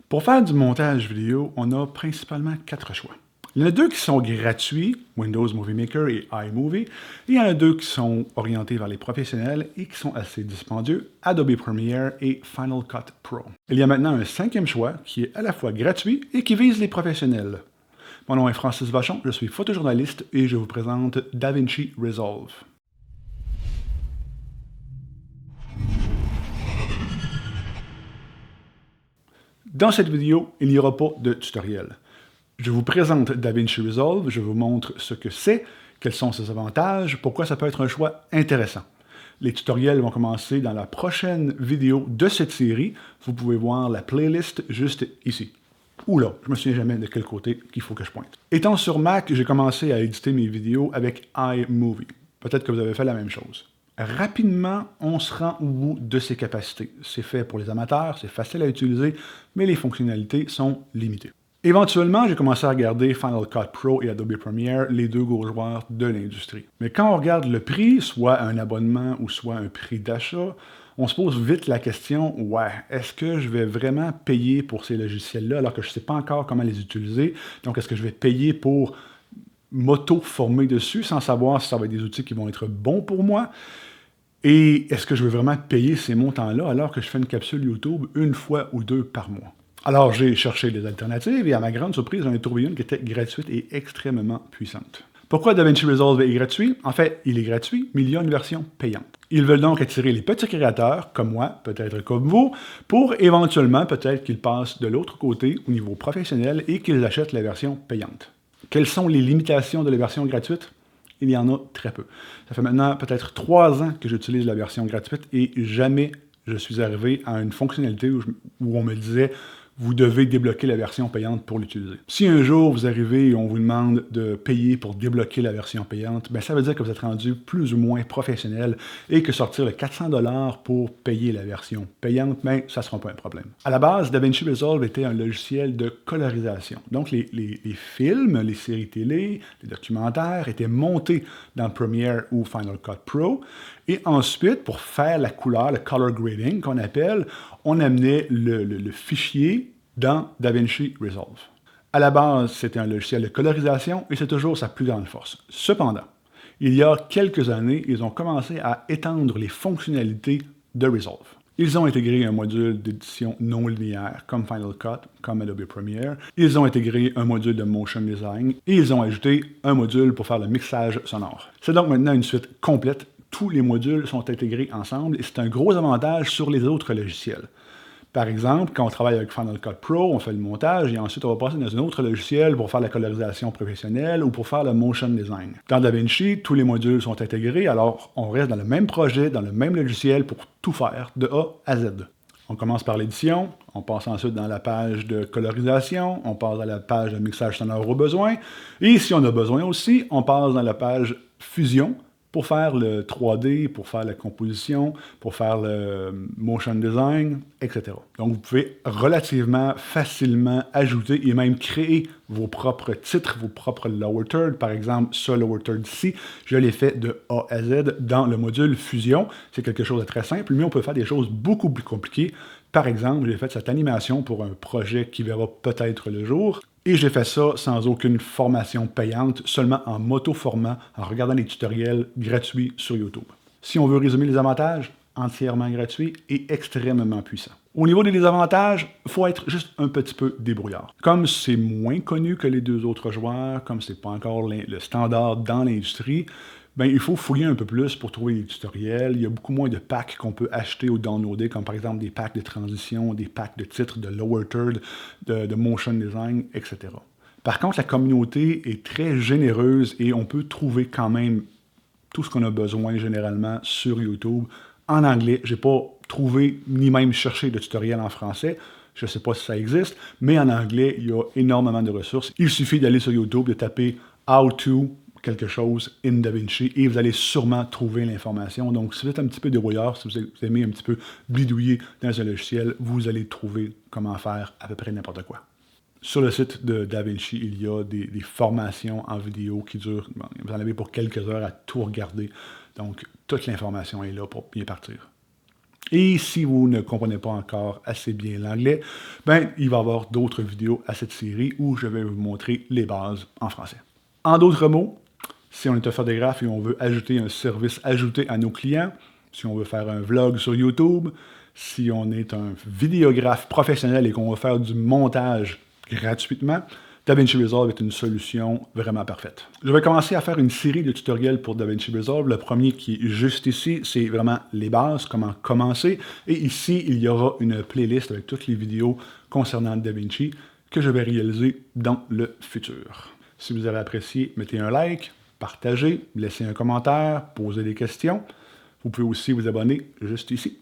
Pour faire du montage vidéo, on a principalement 4 choix. Il y en a 2 qui sont gratuits, Windows Movie Maker et iMovie, et il y en a 2 qui sont orientés vers les professionnels et qui sont assez dispendieux, Adobe Premiere et Final Cut Pro. Il y a maintenant un 5e choix qui est à la fois gratuit et qui vise les professionnels. Mon nom est Francis Vachon, je suis photojournaliste et je vous présente DaVinci Resolve. Dans cette vidéo, il n'y aura pas de tutoriel. Je vous présente DaVinci Resolve, je vous montre ce que c'est, quels sont ses avantages, pourquoi ça peut être un choix intéressant. Les tutoriels vont commencer dans la prochaine vidéo de cette série. Vous pouvez voir la playlist juste ici. Ou là, je ne me souviens jamais de quel côté qu'il faut que je pointe. Étant sur Mac, j'ai commencé à éditer mes vidéos avec iMovie. Peut-être que vous avez fait la même chose. Rapidement, on se rend au bout de ses capacités. C'est fait pour les amateurs, c'est facile à utiliser, mais les fonctionnalités sont limitées. Éventuellement, j'ai commencé à regarder Final Cut Pro et Adobe Premiere, les 2 gros joueurs de l'industrie. Mais quand on regarde le prix, soit un abonnement ou soit un prix d'achat, on se pose vite la question, est-ce que je vais vraiment payer pour ces logiciels-là alors que je ne sais pas encore comment les utiliser? Donc, est-ce que je vais payer pour m'auto-former dessus sans savoir si ça va être des outils qui vont être bons pour moi? Et est-ce que je veux vraiment payer ces montants-là alors que je fais une capsule YouTube 1 fois ou 2 par mois? Alors, j'ai cherché des alternatives et à ma grande surprise, j'en ai trouvé une qui était gratuite et extrêmement puissante. Pourquoi DaVinci Resolve est gratuit? En fait, il est gratuit, mais il y a une version payante. Ils veulent donc attirer les petits créateurs, comme moi, peut-être comme vous, pour éventuellement, peut-être qu'ils passent de l'autre côté, au niveau professionnel, et qu'ils achètent la version payante. Quelles sont les limitations de la version gratuite? Il y en a très peu. Ça fait maintenant peut-être 3 ans que j'utilise la version gratuite et jamais je suis arrivé à une fonctionnalité où on me disait « vous devez débloquer la version payante pour l'utiliser ». Si un jour vous arrivez et on vous demande de payer pour débloquer la version payante, ça veut dire que vous êtes rendu plus ou moins professionnel et que sortir le 400 $ pour payer la version payante, ça ne sera pas un problème. À la base, DaVinci Resolve était un logiciel de colorisation. Donc les films, les séries télé, les documentaires étaient montés dans Premiere ou Final Cut Pro. Et ensuite, pour faire la couleur, le color grading qu'on appelle, on amenait le fichier dans DaVinci Resolve. À la base, c'était un logiciel de colorisation et c'est toujours sa plus grande force. Cependant, il y a quelques années, ils ont commencé à étendre les fonctionnalités de Resolve. Ils ont intégré un module d'édition non linéaire, comme Final Cut, comme Adobe Premiere. Ils ont intégré un module de motion design et ils ont ajouté un module pour faire le mixage sonore. C'est donc maintenant une suite complète. Tous les modules sont intégrés ensemble et c'est un gros avantage sur les autres logiciels. Par exemple, quand on travaille avec Final Cut Pro, on fait le montage et ensuite on va passer dans un autre logiciel pour faire la colorisation professionnelle ou pour faire le motion design. Dans DaVinci, tous les modules sont intégrés, alors on reste dans le même projet, dans le même logiciel pour tout faire de A à Z. On commence par l'édition, on passe ensuite dans la page de colorisation, on passe à la page de mixage sonore au besoin, et si on a besoin aussi, on passe dans la page fusion, pour faire le 3D, pour faire la composition, pour faire le motion design, etc. Donc, vous pouvez relativement facilement ajouter et même créer vos propres titres, vos propres lower third. Par exemple, ce lower third ici, je l'ai fait de A à Z dans le module Fusion. C'est quelque chose de très simple, mais on peut faire des choses beaucoup plus compliquées. Par exemple, j'ai fait cette animation pour un projet qui verra peut-être le jour. Et j'ai fait ça sans aucune formation payante, seulement en m'auto-formant, en regardant les tutoriels gratuits sur YouTube. Si on veut résumer les avantages, entièrement gratuit et extrêmement puissant. Au niveau des désavantages, il faut être juste un petit peu débrouillard. Comme c'est moins connu que les 2 autres joueurs, comme c'est pas encore le standard dans l'industrie, il faut fouiller un peu plus pour trouver des tutoriels. Il y a beaucoup moins de packs qu'on peut acheter ou downloader, comme par exemple des packs de transition, des packs de titres, de lower third, de motion design, etc. Par contre, la communauté est très généreuse et on peut trouver quand même tout ce qu'on a besoin généralement sur YouTube en anglais. Je n'ai pas trouvé ni même cherché de tutoriel en français. Je ne sais pas si ça existe, mais en anglais, il y a énormément de ressources. Il suffit d'aller sur YouTube, de taper « How to » quelque chose in DaVinci et vous allez sûrement trouver l'information. Donc, si vous êtes un petit peu débrouillard, si vous aimez un petit peu bidouiller dans un logiciel, vous allez trouver comment faire à peu près n'importe quoi. Sur le site de DaVinci, il y a des formations en vidéo qui durent, vous en avez pour quelques heures à tout regarder. Donc, toute l'information est là pour bien partir. Et si vous ne comprenez pas encore assez bien l'anglais, ben, il va y avoir d'autres vidéos à cette série où je vais vous montrer les bases en français. En d'autres mots, si on est un photographe et on veut ajouter un service ajouté à nos clients, si on veut faire un vlog sur YouTube, si on est un vidéographe professionnel et qu'on veut faire du montage gratuitement, DaVinci Resolve est une solution vraiment parfaite. Je vais commencer à faire une série de tutoriels pour DaVinci Resolve. Le premier qui est juste ici, c'est vraiment les bases, comment commencer. Et ici, il y aura une playlist avec toutes les vidéos concernant DaVinci que je vais réaliser dans le futur. Si vous avez apprécié, mettez un like, partagez, laissez un commentaire, posez des questions. Vous pouvez aussi vous abonner juste ici.